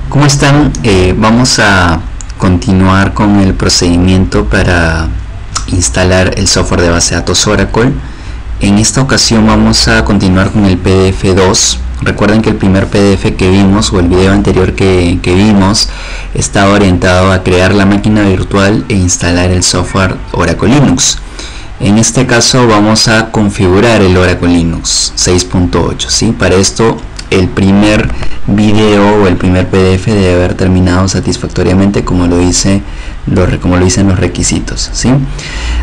¿Cómo están? Vamos a continuar con el procedimiento para instalar el software de base de datos Oracle. En esta ocasión vamos a continuar con el PDF 2. Recuerden que el primer PDF que vimos, o el video anterior que vimos, estaba orientado a crear la máquina virtual e instalar el software Oracle Linux. En este caso vamos a configurar el Oracle Linux 6.8, ¿sí? Para esto el primer video o el primer PDF debe haber terminado satisfactoriamente como lo dicen los requisitos, ¿sí?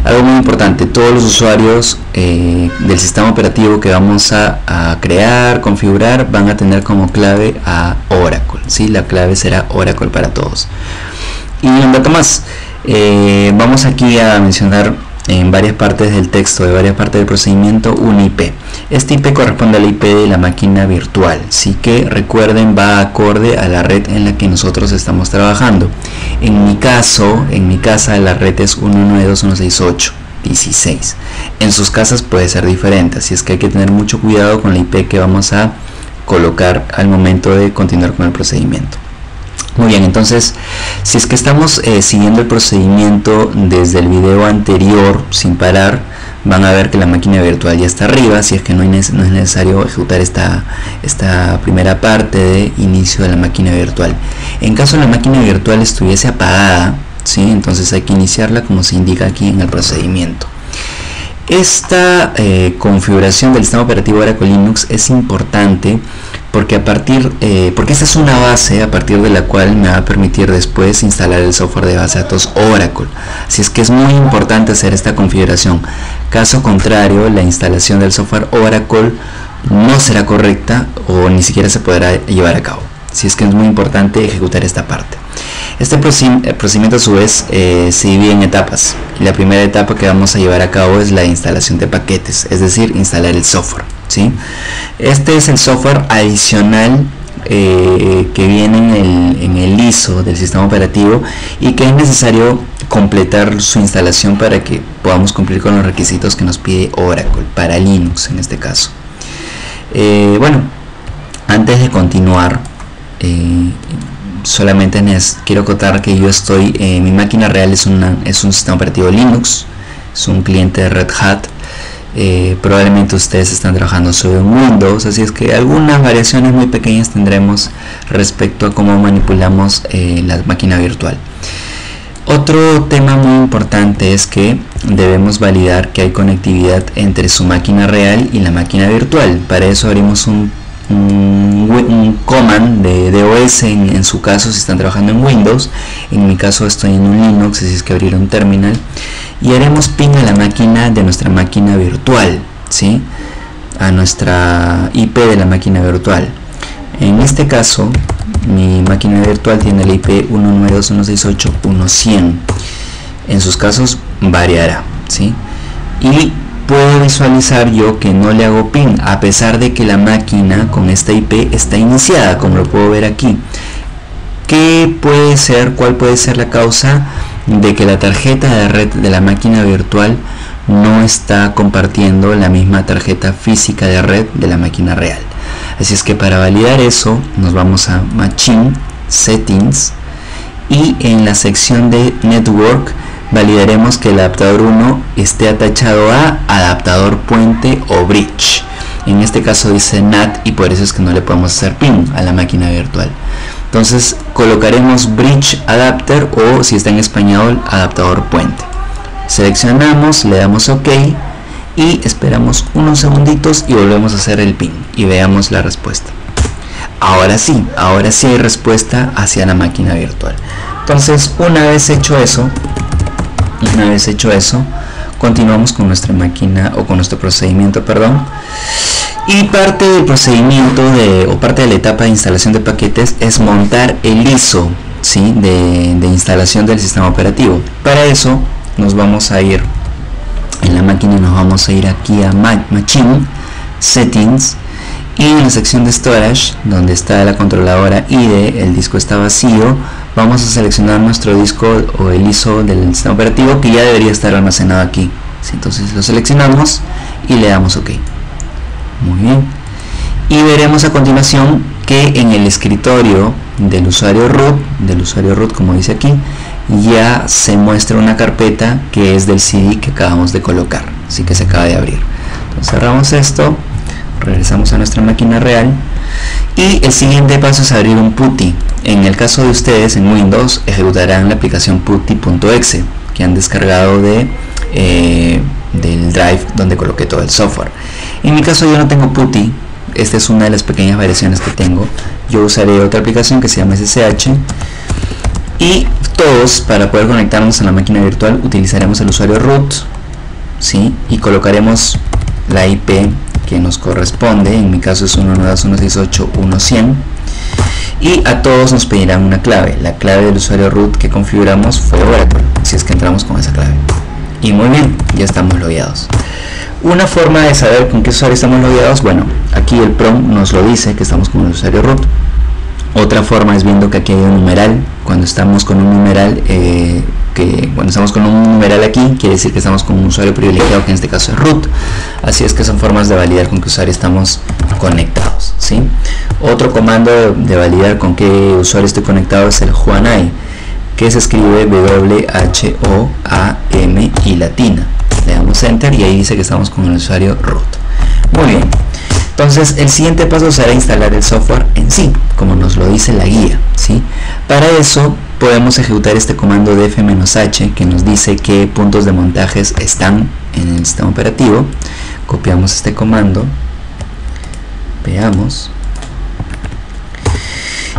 Algo muy importante: todos los usuarios del sistema operativo que vamos a crear, configurar, van a tener como clave a Oracle, ¿sí? La clave será Oracle para todos. Y un dato más, vamos aquí a mencionar en varias partes del texto, de varias partes del procedimiento, una IP. Este IP corresponde a la IP de la máquina virtual, así que recuerden, va acorde a la red en la que nosotros estamos trabajando. En mi casa la red es 192.168.16. En sus casas puede ser diferente, así es que hay que tener mucho cuidado con la IP que vamos a colocar al momento de continuar con el procedimiento. Muy bien, entonces, si es que estamos siguiendo el procedimiento desde el video anterior sin parar, van a ver que la máquina virtual ya está arriba, si es que no es necesario ejecutar esta primera parte de inicio de la máquina virtual. En caso la máquina virtual estuviese apagada, ¿sí? Entonces hay que iniciarla como se indica aquí en el procedimiento. Esta configuración del sistema operativo Oracle Linux es importante porque porque esta es una base a partir de la cual me va a permitir después instalar el software de base de datos Oracle. Así es que es muy importante hacer esta configuración. Caso contrario, la instalación del software Oracle no será correcta o ni siquiera se podrá llevar a cabo. Así es que es muy importante ejecutar esta parte. Este procedimiento a su vez se divide en etapas, y la primera etapa que vamos a llevar a cabo es la instalación de paquetes, es decir, instalar el software, ¿sí? Este es el software adicional que viene en el ISO del sistema operativo y que es necesario completar su instalación para que podamos cumplir con los requisitos que nos pide Oracle para Linux en este caso. Bueno, antes de continuar, solamente quiero acotar que yo mi máquina real es un sistema operativo Linux, es un cliente de Red Hat. Probablemente ustedes están trabajando sobre un Windows, así es que algunas variaciones muy pequeñas tendremos respecto a cómo manipulamos la máquina virtual. Otro tema muy importante es que debemos validar que hay conectividad entre su máquina real y la máquina virtual. Para eso abrimos un command de DOS en su caso si están trabajando en Windows. En mi caso estoy en un Linux, así es que abrir un terminal y haremos ping a la máquina de nuestra máquina virtual, ¿sí? A nuestra IP de la máquina virtual. En este caso mi máquina virtual tiene la IP 192.168.100. En sus casos variará, ¿sí? Y puedo visualizar yo que no le hago ping a pesar de que la máquina con esta IP está iniciada, como lo puedo ver aquí. ¿Cuál puede ser la causa de que la tarjeta de red de la máquina virtual no está compartiendo la misma tarjeta física de red de la máquina real? Así es que para validar eso nos vamos a Machine Settings y en la sección de Network validaremos que el adaptador 1 esté atachado a adaptador puente o bridge. En este caso dice NAT y por eso es que no le podemos hacer ping a la máquina virtual. Entonces colocaremos bridge adapter, o si está en español, adaptador puente. Seleccionamos, le damos OK y esperamos unos segunditos y volvemos a hacer el ping y veamos la respuesta. Ahora sí hay respuesta hacia la máquina virtual. Entonces una vez hecho eso, continuamos con nuestra máquina o con nuestro procedimiento, y parte del procedimiento parte de la etapa de instalación de paquetes es montar el ISO, ¿sí? de instalación del sistema operativo. Para eso nos vamos a ir en la máquina, nos vamos a ir aquí a Machine Settings y en la sección de Storage, donde está la controladora IDE, el disco está vacío, vamos a seleccionar nuestro disco o el ISO del sistema operativo que ya debería estar almacenado aquí, ¿sí? Entonces lo seleccionamos y le damos OK. Muy bien, y veremos a continuación que en el escritorio del usuario root, como dice aquí, ya se muestra una carpeta que es del CD que acabamos de colocar, así que se acaba de abrir. Entonces cerramos esto, regresamos a nuestra máquina real y el siguiente paso es abrir un PuTTY. En el caso de ustedes en Windows ejecutarán la aplicación putty.exe que han descargado del drive donde coloqué todo el software. En mi caso yo no tengo PuTTY. Esta es una de las pequeñas variaciones que tengo. Yo usaré otra aplicación que se llama SSH, y todos, para poder conectarnos a la máquina virtual, utilizaremos el usuario root, ¿sí? Y colocaremos la IP que nos corresponde. En mi caso es 192.168.1.100, y a todos nos pedirán una clave. La clave del usuario root que configuramos fue Oracle, si es que entramos con esa clave. Y muy bien, ya estamos logueados. Una forma de saber con qué usuario estamos logueados, bueno, aquí el prompt nos lo dice que estamos con el usuario root. Otra forma es viendo que aquí hay un numeral. Cuando estamos con un numeral, aquí, quiere decir que estamos con un usuario privilegiado, que en este caso es root. Así es que son formas de validar con qué usuario estamos conectados, ¿sí? Otro comando de validar con qué usuario estoy conectado es el whoam, que se escribe W-H-O-A-M y latina. Le damos enter y ahí dice que estamos con el usuario root. Muy bien. Entonces el siguiente paso será instalar el software en sí, como nos lo dice la guía, ¿sí? Para eso podemos ejecutar este comando df-h que nos dice qué puntos de montajes están en el sistema operativo. Copiamos este comando, veamos,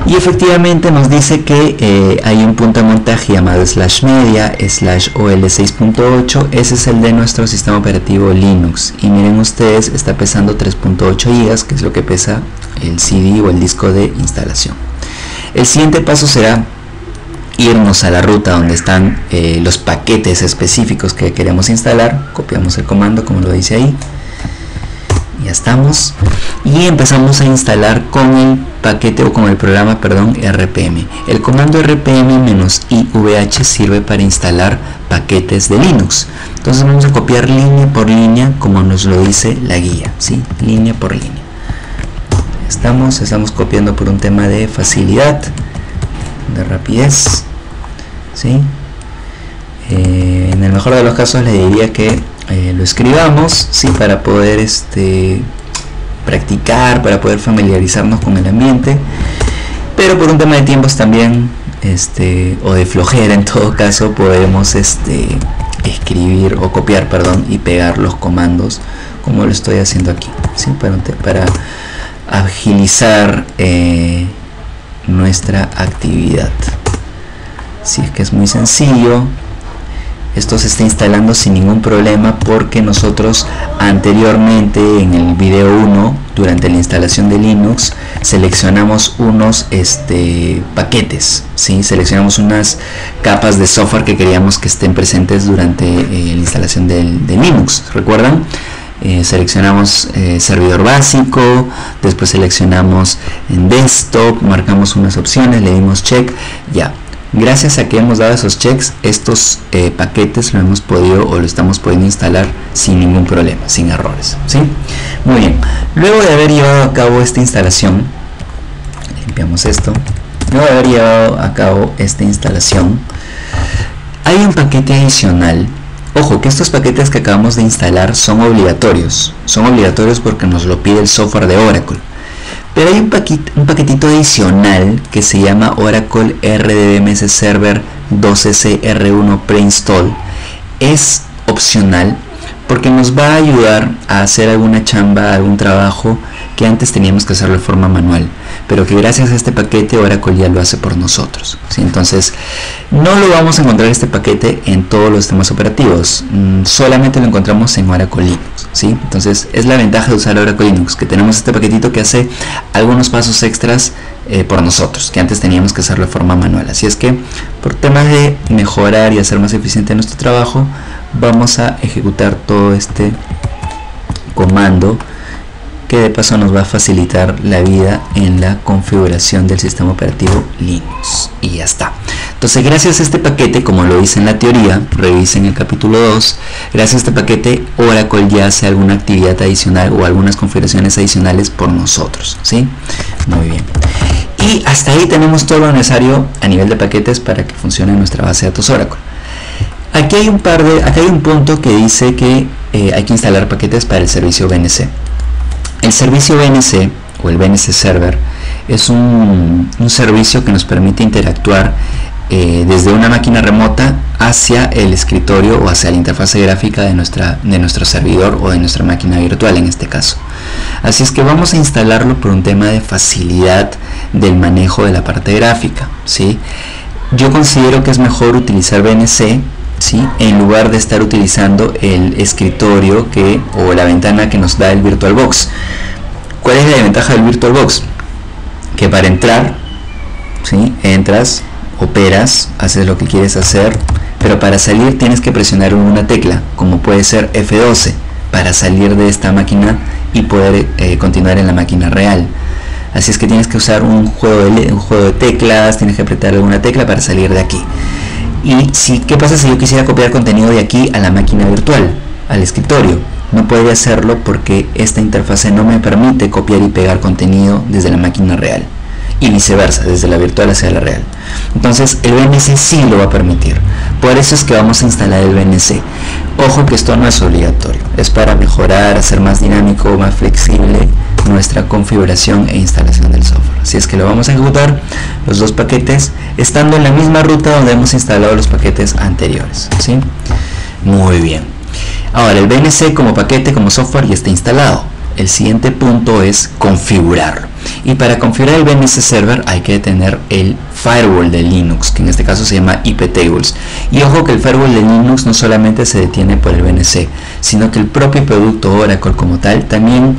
y efectivamente nos dice que hay un punto de montaje llamado /media/ol6.8. ese es el de nuestro sistema operativo Linux, y miren ustedes, está pesando 3.8 GB, que es lo que pesa el CD o el disco de instalación. El siguiente paso será irnos a la ruta donde están los paquetes específicos que queremos instalar. Copiamos el comando como lo dice ahí, ya estamos, y empezamos a instalar con el paquete o con el programa, RPM. El comando RPM-IVH sirve para instalar paquetes de Linux. Entonces vamos a copiar línea por línea como nos lo dice la guía, ¿sí? Línea por línea. Estamos copiando por un tema de facilidad, de rapidez, ¿sí? En el mejor de los casos le diría que lo escribamos, ¿sí? Para poder practicar, para poder familiarizarnos con el ambiente, pero por un tema de tiempos también, o de flojera en todo caso, podemos escribir o copiar, y pegar los comandos como lo estoy haciendo aquí, ¿sí? Para agilizar nuestra actividad. Así es que es muy sencillo. Esto se está instalando sin ningún problema porque nosotros anteriormente en el video 1, durante la instalación de Linux, seleccionamos unos paquetes, ¿sí? Seleccionamos unas capas de software que queríamos que estén presentes durante la instalación de Linux. ¿Recuerdan? Seleccionamos servidor básico, después seleccionamos en desktop, marcamos unas opciones, le dimos check, ya. Gracias a que hemos dado esos checks, estos paquetes lo hemos podido o lo estamos pudiendo instalar sin ningún problema, sin errores, ¿sí? Muy bien, luego de haber llevado a cabo esta instalación, limpiamos esto, luego de haber llevado a cabo esta instalación, hay un paquete adicional. Ojo, que estos paquetes que acabamos de instalar son obligatorios porque nos lo pide el software de Oracle. Pero hay un paquetito adicional que se llama Oracle RDBMS Server 2SR1 Preinstall. Es opcional porque nos va a ayudar a hacer alguna chamba, algún trabajo que antes teníamos que hacerlo de forma manual, pero que gracias a este paquete Oracle ya lo hace por nosotros, ¿sí? Entonces no lo vamos a encontrar este paquete en todos los sistemas operativos, solamente lo encontramos en Oracle Linux, ¿sí? Entonces es la ventaja de usar Oracle Linux, que tenemos este paquetito que hace algunos pasos extras por nosotros, que antes teníamos que hacerlo de forma manual. Así es que por temas de mejorar y hacer más eficiente nuestro trabajo, vamos a ejecutar todo este comando que de paso nos va a facilitar la vida en la configuración del sistema operativo Linux, y ya está. Entonces gracias a este paquete, como lo dice en la teoría, revisen el capítulo 2, gracias a este paquete Oracle ya hace alguna actividad adicional o algunas configuraciones adicionales por nosotros, ¿sí? Muy bien. Y hasta ahí tenemos todo lo necesario a nivel de paquetes para que funcione nuestra base de datos Oracle. Aquí hay un punto que dice que hay que instalar paquetes para el servicio VNC. El servicio VNC o el VNC Server es un servicio que nos permite interactuar desde una máquina remota hacia el escritorio o hacia la interfase gráfica de nuestro servidor o de nuestra máquina virtual en este caso. Así es que vamos a instalarlo por un tema de facilidad del manejo de la parte gráfica, ¿sí? Yo considero que es mejor utilizar VNC, ¿sí?, en lugar de estar utilizando el escritorio o la ventana que nos da el VirtualBox. ¿Cuál es la ventaja del VirtualBox? Que para entrar, ¿sí?, entras, operas, haces lo que quieres hacer, pero para salir tienes que presionar una tecla, como puede ser F12, para salir de esta máquina y poder continuar en la máquina real. Así es que tienes que usar un juego de teclas, tienes que apretar alguna tecla para salir de aquí. Y ¿qué pasa si yo quisiera copiar contenido de aquí a la máquina virtual, al escritorio? No puedo hacerlo porque esta interfase no me permite copiar y pegar contenido desde la máquina real, y viceversa, desde la virtual hacia la real. Entonces el VNC sí lo va a permitir. Por eso es que vamos a instalar el VNC. Ojo que esto no es obligatorio, es para mejorar, hacer más dinámico, más flexible nuestra configuración e instalación del software. Así es que lo vamos a ejecutar los dos paquetes estando en la misma ruta donde hemos instalado los paquetes anteriores, ¿sí? Muy bien. Ahora el VNC como paquete, como software, ya está instalado. El siguiente punto es configurarlo. Y para configurar el VNC Server hay que tener el firewall de Linux, que en este caso se llama iptables. Y ojo que el firewall de Linux no solamente se detiene por el VNC, sino que el propio producto Oracle como tal también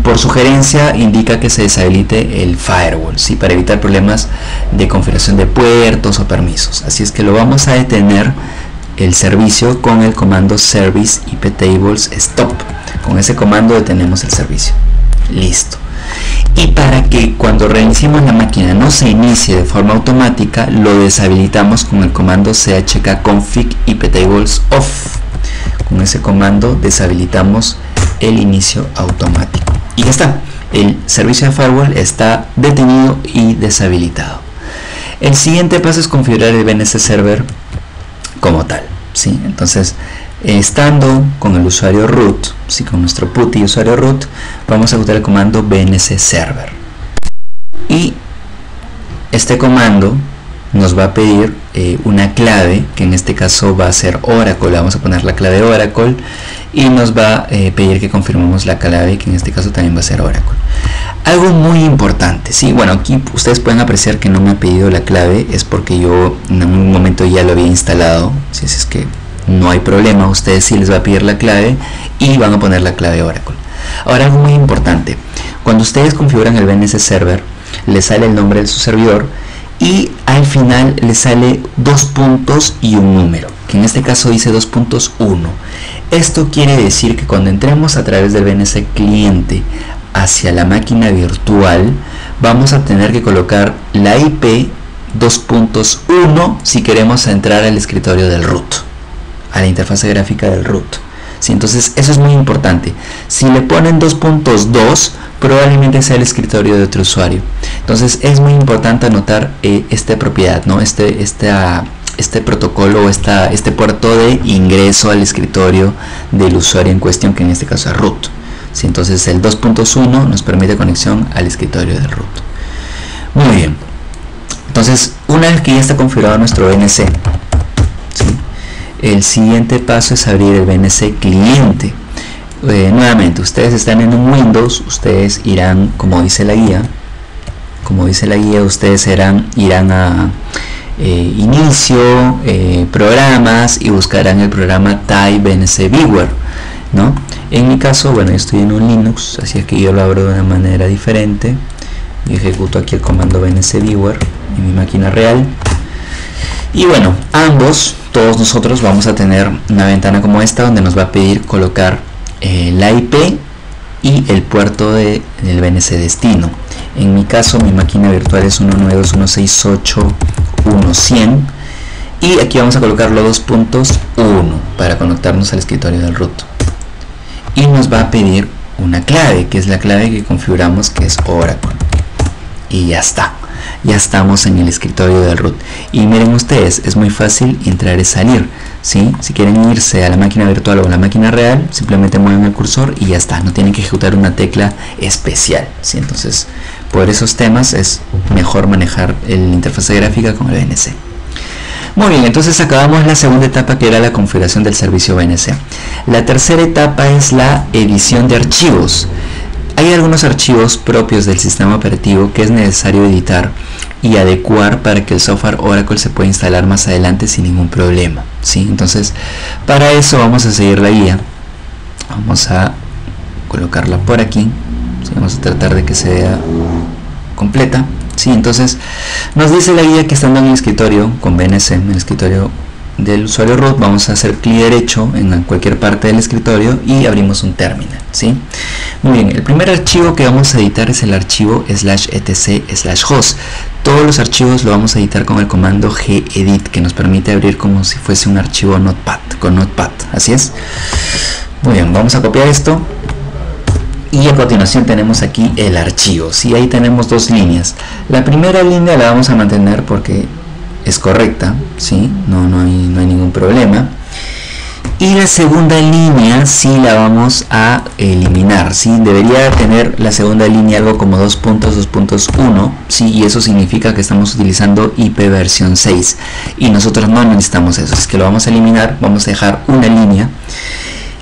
por sugerencia indica que se deshabilite el firewall, ¿sí?, para evitar problemas de configuración de puertos o permisos. Así es que lo vamos a detener el servicio con el comando service iptables stop. Con ese comando detenemos el servicio. Listo. Y para que cuando reiniciemos la máquina no se inicie de forma automática, lo deshabilitamos con el comando chkconfig iptables off. Con ese comando deshabilitamos el inicio automático. Y ya está. El servicio de firewall está detenido y deshabilitado. El siguiente paso es configurar el VNC Server como tal, ¿sí? Entonces, estando con el usuario root, ¿sí?, con nuestro PuTTY usuario root, vamos a ejecutar el comando VNC Server. Y este comando nos va a pedir una clave, que en este caso va a ser Oracle. Vamos a poner la clave Oracle y nos va a pedir que confirmemos la clave, que en este caso también va a ser Oracle. Algo muy importante, sí, bueno, aquí ustedes pueden apreciar que no me ha pedido la clave, es porque yo en un momento ya lo había instalado, si es que no hay problema, a ustedes sí les va a pedir la clave y van a poner la clave Oracle. Ahora, algo muy importante, cuando ustedes configuran el VNC Server, les sale el nombre de su servidor y al final les sale 2 puntos y un número, que en este caso dice 2.1. Esto quiere decir que cuando entremos a través del VNC cliente hacia la máquina virtual, vamos a tener que colocar la IP 2.1 si queremos entrar al escritorio del root, a la interfase gráfica del root. Sí, entonces eso es muy importante. Si le ponen 2.2, probablemente sea el escritorio de otro usuario. Entonces es muy importante anotar esta propiedad, ¿no? Este protocolo o este puerto de ingreso al escritorio del usuario en cuestión, que en este caso es root. ¿Sí? Entonces el 2.1 nos permite conexión al escritorio del root. Muy bien. Entonces, una vez que ya está configurado nuestro VNC, ¿sí?, el siguiente paso es abrir el VNC cliente. Nuevamente, ustedes están en un Windows, ustedes irán, como dice la guía, ustedes irán a inicio, programas, y buscarán el programa TIE VNC Viewer, ¿no? En mi caso, bueno, yo estoy en un Linux, así es que yo lo abro de una manera diferente. Yo ejecuto aquí el comando VNC Viewer en mi máquina real. Y bueno, todos nosotros vamos a tener una ventana como esta donde nos va a pedir colocar la IP y el puerto del VNC destino. En mi caso, mi máquina virtual es 192.168.1.100 y aquí vamos a colocar los 2.1 para conectarnos al escritorio del root. Y nos va a pedir una clave, que es la clave que configuramos, que es Oracle. y ya está. Ya estamos en el escritorio del root. Y miren ustedes, es muy fácil entrar y salir, ¿sí? Si quieren irse a la máquina virtual o a la máquina real, simplemente mueven el cursor y ya está. No tienen que ejecutar una tecla especial, ¿sí? Entonces, por esos temas es mejor manejar la interfaz gráfica con el VNC. Muy bien, entonces acabamos la segunda etapa, que era la configuración del servicio VNC. La tercera etapa es la edición de archivos. Hay algunos archivos propios del sistema operativo que es necesario editar y adecuar para que el software Oracle se pueda instalar más adelante sin ningún problema, ¿sí? Entonces, para eso vamos a seguir la guía. Vamos a colocarla por aquí, ¿sí? Vamos a tratar de que se vea completa, ¿sí? Entonces, nos dice la guía que estando en el escritorio con VNC, en el escritorio del usuario root, vamos a hacer clic derecho en cualquier parte del escritorio y abrimos un terminal, ¿sí? Muy bien, el primer archivo que vamos a editar es el archivo /etc/host. Todos los archivos lo vamos a editar con el comando gedit, que nos permite abrir como si fuese un archivo Notepad, con Notepad, así es. Muy bien, vamos a copiar esto y a continuación tenemos aquí el archivo, ¿sí? Ahí tenemos dos líneas. La primera línea la vamos a mantener porque es correcta, ¿sí? No hay ningún problema. Y la segunda línea sí la vamos a eliminar, ¿sí? Debería tener la segunda línea algo como 2.2.1, ¿sí? Y eso significa que estamos utilizando IP versión 6 y nosotros no necesitamos eso, es que lo vamos a eliminar. Vamos a dejar una línea,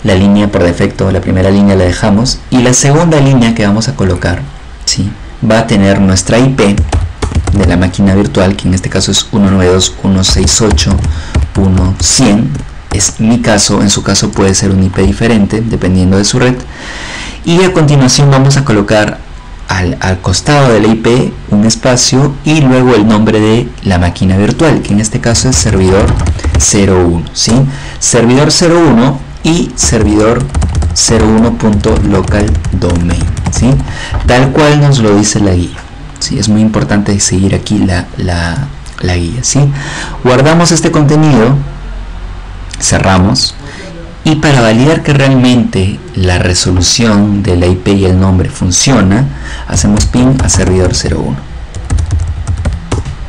la línea por defecto, la primera línea la dejamos, y la segunda línea que vamos a colocar, ¿sí? Va a tener nuestra IP de la máquina virtual, que en este caso es 192.168.1.100. Es mi caso, en su caso puede ser un IP diferente dependiendo de su red. Y a continuación vamos a colocar al costado de la IP un espacio y luego el nombre de la máquina virtual, que en este caso es servidor 01, ¿sí? Servidor 01 y servidor 01.localdomain, ¿sí? Tal cual nos lo dice la guía, ¿sí? Es muy importante seguir aquí la guía, ¿sí? Guardamos este contenido, cerramos, y para validar que realmente la resolución de la IP y el nombre funciona, hacemos ping a servidor 01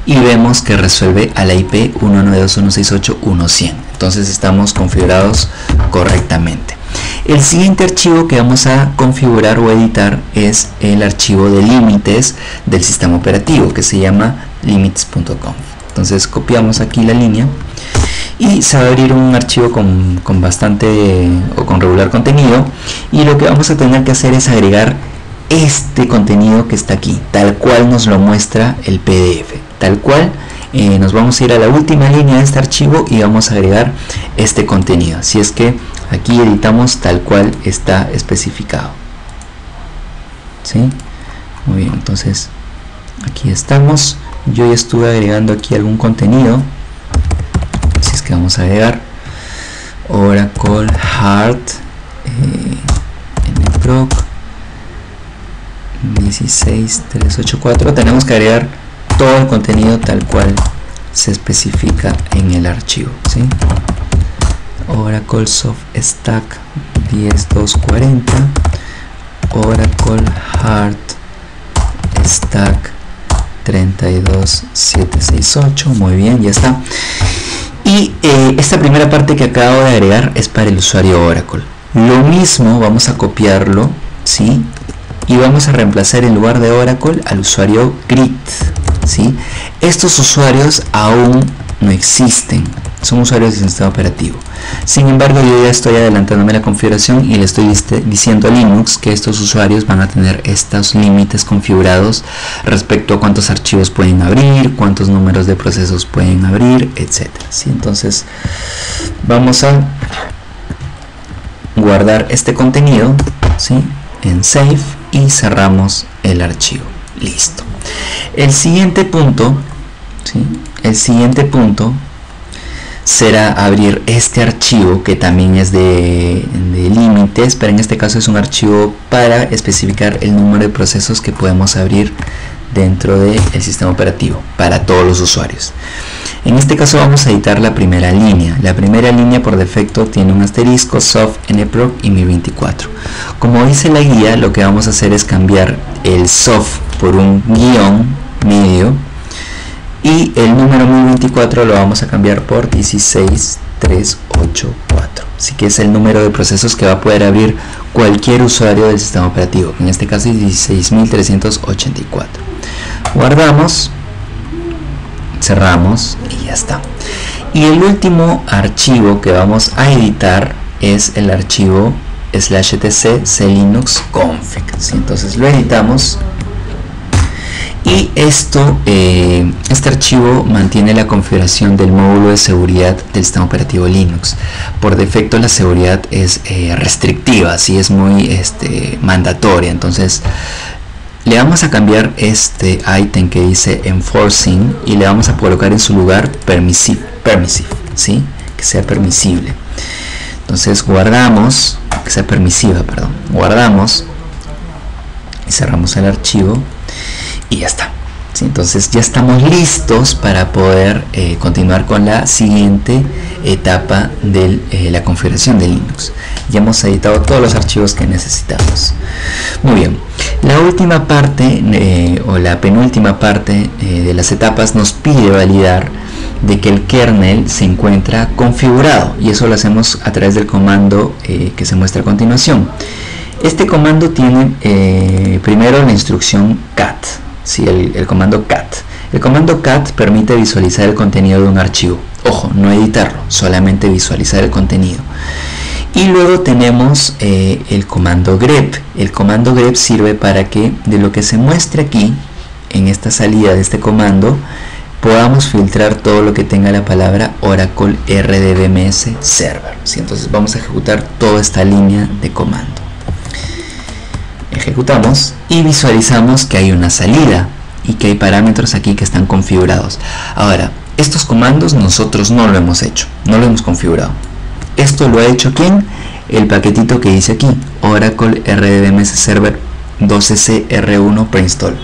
y vemos que resuelve a la IP 192.168.1.100. Entonces estamos configurados correctamente. El siguiente archivo que vamos a configurar o editar es el archivo de límites del sistema operativo, que se llama limits.conf. Entonces copiamos aquí la línea y se va a abrir un archivo con bastante o con regular contenido, y lo que vamos a tener que hacer es agregar este contenido que está aquí, tal cual nos lo muestra el PDF, tal cual. Nos vamos a ir a la última línea de este archivo y vamos a agregar este contenido, así es que aquí editamos tal cual está especificado, ¿sí? Muy bien, entonces aquí estamos. Yo ya estuve agregando aquí algún contenido, así es que vamos a agregar Oracle Hard nproc 16384. Tenemos que agregar todo el contenido tal cual se especifica en el archivo, ¿sí? Oracle Soft Stack 10240, Oracle Hard Stack 32768. Muy bien, ya está. Y esta primera parte que acabo de agregar es para el usuario Oracle. Lo mismo vamos a copiarlo, ¿sí? Y vamos a reemplazar en lugar de Oracle al usuario Grit, ¿sí? Estos usuarios aún no existen, son usuarios del sistema operativo. Sin embargo, yo ya estoy adelantándome la configuración y le estoy diciendo a Linux que estos usuarios van a tener estos límites configurados respecto a cuántos archivos pueden abrir, cuántos números de procesos pueden abrir, etc. ¿Sí? Entonces vamos a guardar este contenido, ¿sí? En Save, y cerramos el archivo. Listo. El siguiente punto, ¿sí? El siguiente punto será abrir este archivo, que también es de límites, pero en este caso es un archivo para especificar el número de procesos que podemos abrir dentro del sistema operativo para todos los usuarios. En este caso vamos a editar la primera línea. La primera línea por defecto tiene un asterisco, soft, nproc y mi24. Como dice la guía, lo que vamos a hacer es cambiar el soft por un guión medio, y el número 1024 lo vamos a cambiar por 16384. Así que es el número de procesos que va a poder abrir cualquier usuario del sistema operativo. En este caso es 16384. Guardamos, cerramos y ya está. Y el último archivo que vamos a editar es el archivo /etc clinux config, ¿sí? Entonces lo editamos. Y este archivo mantiene la configuración del módulo de seguridad del sistema operativo Linux. Por defecto la seguridad es restrictiva, así es muy mandatoria. Entonces le vamos a cambiar este ítem que dice enforcing y le vamos a colocar en su lugar permissive, ¿sí? Que sea permisible. Entonces guardamos, que sea permisiva, perdón. Guardamos y cerramos el archivo. Y ya está, ¿sí? Entonces ya estamos listos para poder continuar con la siguiente etapa de la configuración de Linux. Ya hemos editado todos los archivos que necesitamos. Muy bien, la última parte o la penúltima parte de las etapas nos pide validar de que el kernel se encuentra configurado, y eso lo hacemos a través del comando que se muestra a continuación. Este comando tiene primero la instrucción cat. Sí, el comando cat. El comando cat permite visualizar el contenido de un archivo. Ojo, no editarlo, solamente visualizar el contenido. Y luego tenemos el comando grep. El comando grep sirve para que de lo que se muestre aquí, en esta salida de este comando, podamos filtrar todo lo que tenga la palabra Oracle RDBMS Server. ¿Sí? Entonces vamos a ejecutar toda esta línea de comando. Ejecutamos y visualizamos que hay una salida y que hay parámetros aquí que están configurados. Ahora, estos comandos nosotros no lo hemos hecho, no lo hemos configurado. Esto lo ha hecho ¿quién? El paquetito que dice aquí, Oracle RDBMS Server 12C R1 preinstall.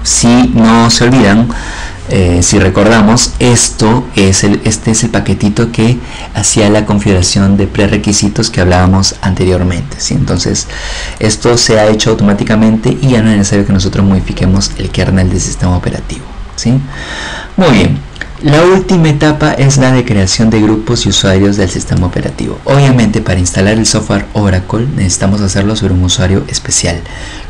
Si no se olvidan, si recordamos, este es el paquetito que hacía la configuración de prerequisitos que hablábamos anteriormente, ¿sí? Entonces esto se ha hecho automáticamente y ya no es necesario que nosotros modifiquemos el kernel del sistema operativo, ¿sí? Muy bien, la última etapa es la de creación de grupos y usuarios del sistema operativo. Obviamente para instalar el software Oracle necesitamos hacerlo sobre un usuario especial.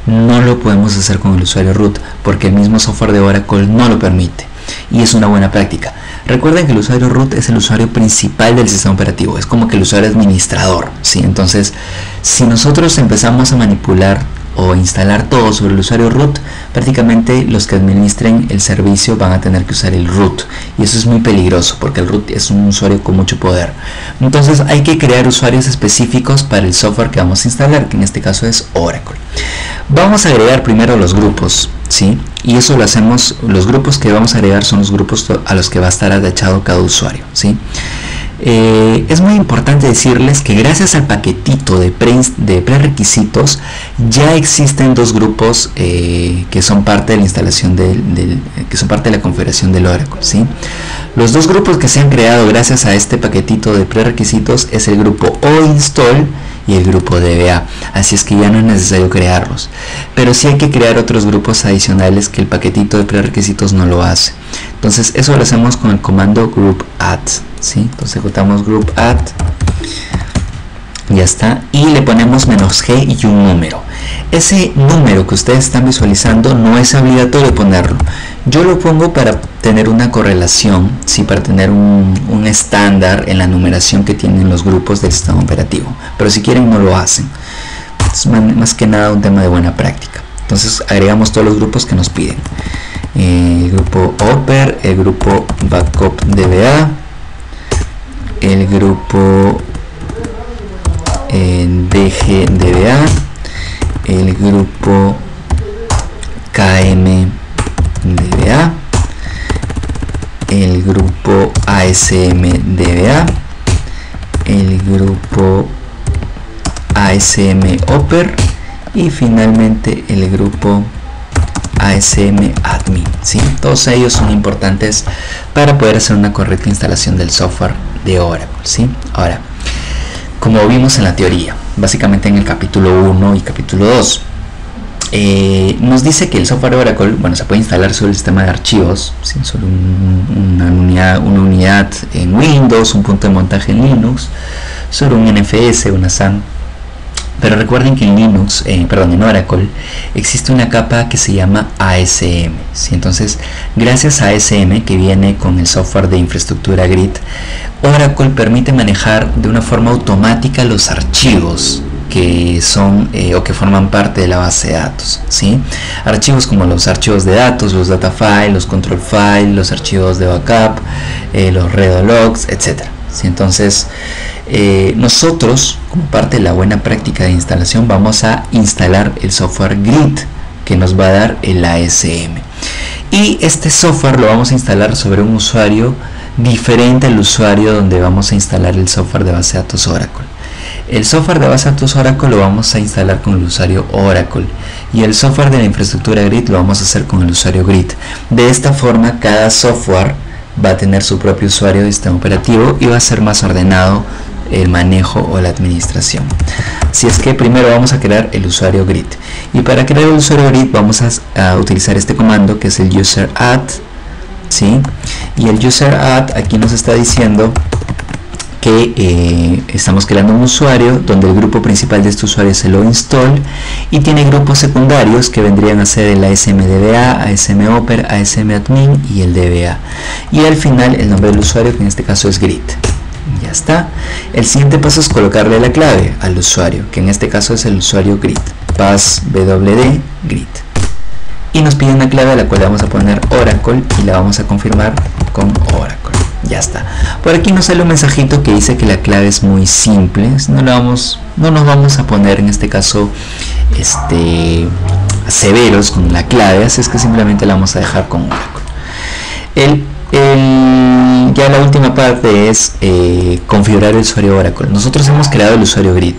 No lo podemos hacer con el usuario root porque el mismo software de Oracle no lo permite, y es una buena práctica. Recuerden que el usuario root es el usuario principal del sistema operativo, es como que el usuario administrador, ¿sí? Entonces si nosotros empezamos a manipular o instalar todo sobre el usuario root, prácticamente los que administren el servicio van a tener que usar el root, y eso es muy peligroso porque el root es un usuario con mucho poder. Entonces hay que crear usuarios específicos para el software que vamos a instalar, que en este caso es Oracle. Vamos a agregar primero los grupos, ¿sí? Y eso lo hacemos, los grupos que vamos a agregar son los grupos a los que va a estar atachado cada usuario, ¿sí? Es muy importante decirles que gracias al paquetito de prerequisitos ya existen dos grupos que son parte de la instalación que son parte de la configuración del Oracle, ¿sí? Los dos grupos que se han creado gracias a este paquetito de prerequisitos es el grupo oinstall y el grupo DBA, así es que ya no es necesario crearlos, pero sí hay que crear otros grupos adicionales que el paquetito de prerequisitos no lo hace. Entonces eso lo hacemos con el comando group add, ¿sí? Entonces ejecutamos group add, ya está, y le ponemos "-g" y un número. Ese número que ustedes están visualizando no es obligatorio ponerlo. Yo lo pongo para tener una correlación, ¿sí? Para tener un estándar en la numeración que tienen los grupos del sistema operativo, pero si quieren no lo hacen. Es más que nada un tema de buena práctica. Entonces agregamos todos los grupos que nos piden: el grupo Oper, el grupo Backup DBA, el grupo DG DBA, el grupo KM DBA, el grupo ASM DBA, el grupo ASM Oper y finalmente el grupo ASM Admin, ¿sí? Todos ellos son importantes para poder hacer una correcta instalación del software de Oracle, ¿sí? Ahora, como vimos en la teoría, básicamente en el capítulo 1 y capítulo 2, nos dice que el software de Oracle, bueno, se puede instalar sobre el sistema de archivos, ¿sí? Sobre una unidad en Windows, un punto de montaje en Linux, sobre un NFS, una SAN. Pero recuerden que en Linux, en Oracle, existe una capa que se llama ASM, ¿sí? Entonces, gracias a ASM, que viene con el software de infraestructura Grid, Oracle permite manejar de una forma automática los archivos que son o que forman parte de la base de datos, ¿sí? Archivos como los archivos de datos, los data files, los control files, los archivos de backup, los redo logs, etc. ¿Sí? Entonces, nosotros, como parte de la buena práctica de instalación, vamos a instalar el software Grid, que nos va a dar el ASM. Y este software lo vamos a instalar sobre un usuario diferente al usuario donde vamos a instalar el software de base de datos Oracle. El software de base de datos Oracle lo vamos a instalar con el usuario Oracle, y el software de la infraestructura Grid lo vamos a hacer con el usuario Grid. De esta forma, cada software va a tener su propio usuario de sistema operativo y va a ser más ordenado el manejo o la administración. Así es que primero vamos a crear el usuario Grid, y para crear el usuario Grid vamos a utilizar este comando, que es el user add, ¿sí? Y el user add aquí nos está diciendo que estamos creando un usuario donde el grupo principal de este usuario es el install, y tiene grupos secundarios que vendrían a ser el ASMDBA, ASMOper, ASMadmin y el DBA, y al final el nombre del usuario, que en este caso es Grid. Ya está. El siguiente paso es colocarle la clave al usuario, que en este caso es el usuario Grid, passwd Grid, y nos pide una clave a la cual le vamos a poner Oracle y la vamos a confirmar con Oracle. Ya está. Por aquí nos sale un mensajito que dice que la clave es muy simple. No nos vamos a poner en este caso severos con la clave, así es que simplemente la vamos a dejar con Oracle. Ya la última parte es configurar el usuario Oracle. Nosotros hemos creado el usuario Grid,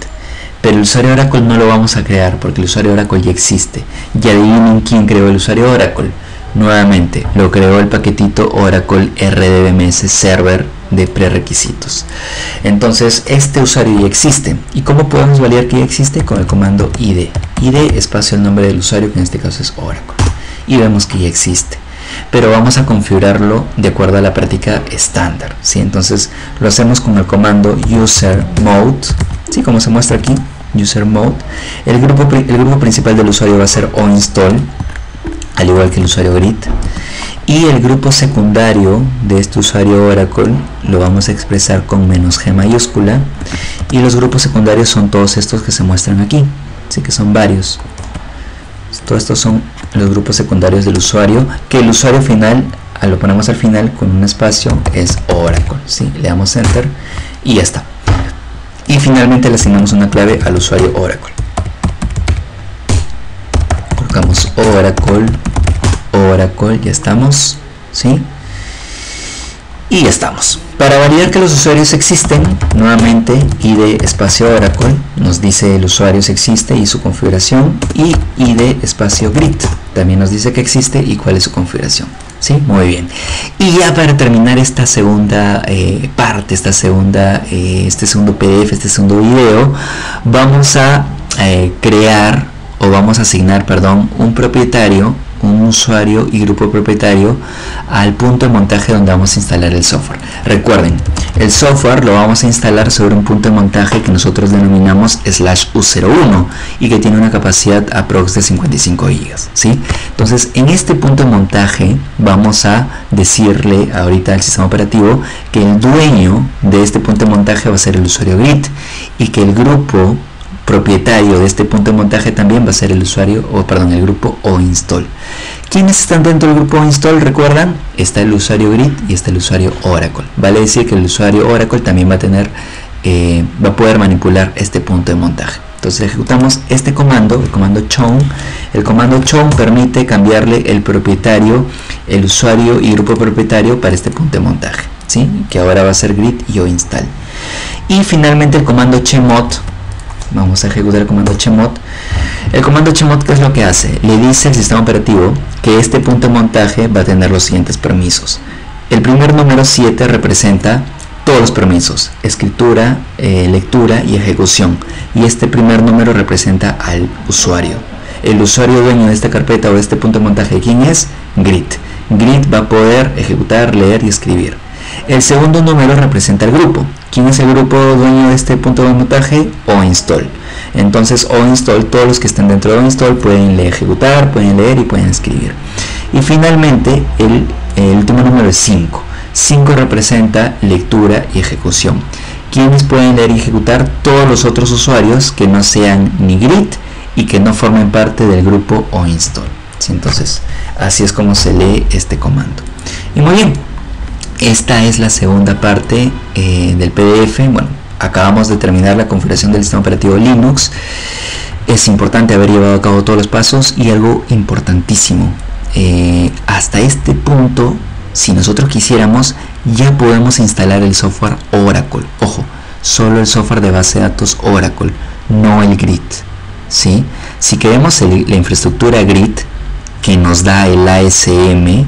pero el usuario Oracle no lo vamos a crear porque el usuario Oracle ya existe. Y adivinen quién creó el usuario Oracle. Nuevamente, lo creó el paquetito Oracle RDBMS Server de prerequisitos. Entonces, este usuario ya existe. ¿Y cómo podemos validar que ya existe? Con el comando id. id espacio el nombre del usuario, que en este caso es Oracle. Y vemos que ya existe. Pero vamos a configurarlo de acuerdo a la práctica estándar, ¿sí? Entonces, lo hacemos con el comando user mode, ¿sí? Como se muestra aquí, user mode. El grupo principal del usuario va a ser oinstall, al igual que el usuario Grid, y el grupo secundario de este usuario Oracle lo vamos a expresar con "-g" mayúscula, y los grupos secundarios son todos estos que se muestran aquí, así que son varios. Todos estos son los grupos secundarios del usuario, que el usuario final, lo ponemos al final con un espacio, es Oracle, ¿sí? Le damos enter y ya está. Y finalmente le asignamos una clave al usuario Oracle. Colocamos Oracle, ya estamos, ¿sí? Y ya estamos. Para validar que los usuarios existen, nuevamente id espacio Oracle nos dice el usuario si existe y su configuración, y id espacio Grid también nos dice que existe y cuál es su configuración, ¿sí? Muy bien. Y ya para terminar esta segunda parte, este segundo PDF, este segundo video, vamos a crear, o vamos a asignar, perdón, un propietario, un usuario y grupo propietario al punto de montaje donde vamos a instalar el software. Recuerden, el software lo vamos a instalar sobre un punto de montaje que nosotros denominamos /u01 y que tiene una capacidad aprox de 55 GB, ¿sí? Entonces, en este punto de montaje vamos a decirle ahorita al sistema operativo que el dueño de este punto de montaje va a ser el usuario Grid, y que el grupo propietario de este punto de montaje también va a ser el el grupo oinstall. ¿Quiénes están dentro del grupo oinstall? Recuerdan, está el usuario Grid y está el usuario Oracle. Vale decir que el usuario Oracle también va a poder manipular este punto de montaje. Entonces ejecutamos este comando, el comando chown. El comando chown permite cambiarle el propietario, el usuario y grupo propietario para este punto de montaje, ¿sí? Que ahora va a ser Grid y oinstall. Y finalmente el comando chmod. Vamos a ejecutar el comando chmod. El comando chmod, ¿qué es lo que hace? Le dice al sistema operativo que este punto de montaje va a tener los siguientes permisos. El primer número 7 representa todos los permisos: escritura, lectura y ejecución. Y este primer número representa al usuario. el usuario dueño de esta carpeta o de este punto de montaje, ¿quién es? Grit. Grit va a poder ejecutar, leer y escribir. El segundo número representa el grupo. ¿Quién es el grupo dueño de este punto de montaje? OInstall. Entonces OInstall, todos los que estén dentro de OInstall pueden ejecutar, pueden leer y pueden escribir. Y finalmente el último número es 5. 5 representa lectura y ejecución. ¿Quiénes pueden leer y ejecutar? Todos los otros usuarios que no sean ni Grit y que no formen parte del grupo OInstall. ¿Sí? Entonces, así es como se lee este comando. Y muy bien, esta es la segunda parte del PDF. Bueno, acabamos de terminar la configuración del sistema operativo Linux. Es importante haber llevado a cabo todos los pasos y algo importantísimo. Hasta este punto, si nosotros quisiéramos, ya podemos instalar el software Oracle. Ojo, solo el software de base de datos Oracle, no el Grit. ¿Sí? Si queremos la infraestructura Grit que nos da el ASM,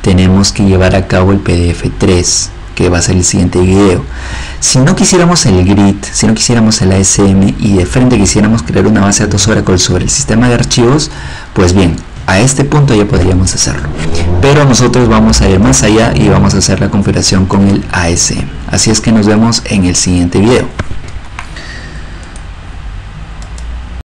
tenemos que llevar a cabo el PDF3, que va a ser el siguiente video. Si no quisiéramos el Grit, si no quisiéramos el ASM y de frente quisiéramos crear una base de datos Oracle sobre el sistema de archivos, pues bien, a este punto ya podríamos hacerlo. Pero nosotros vamos a ir más allá y vamos a hacer la configuración con el ASM. Así es que nos vemos en el siguiente video.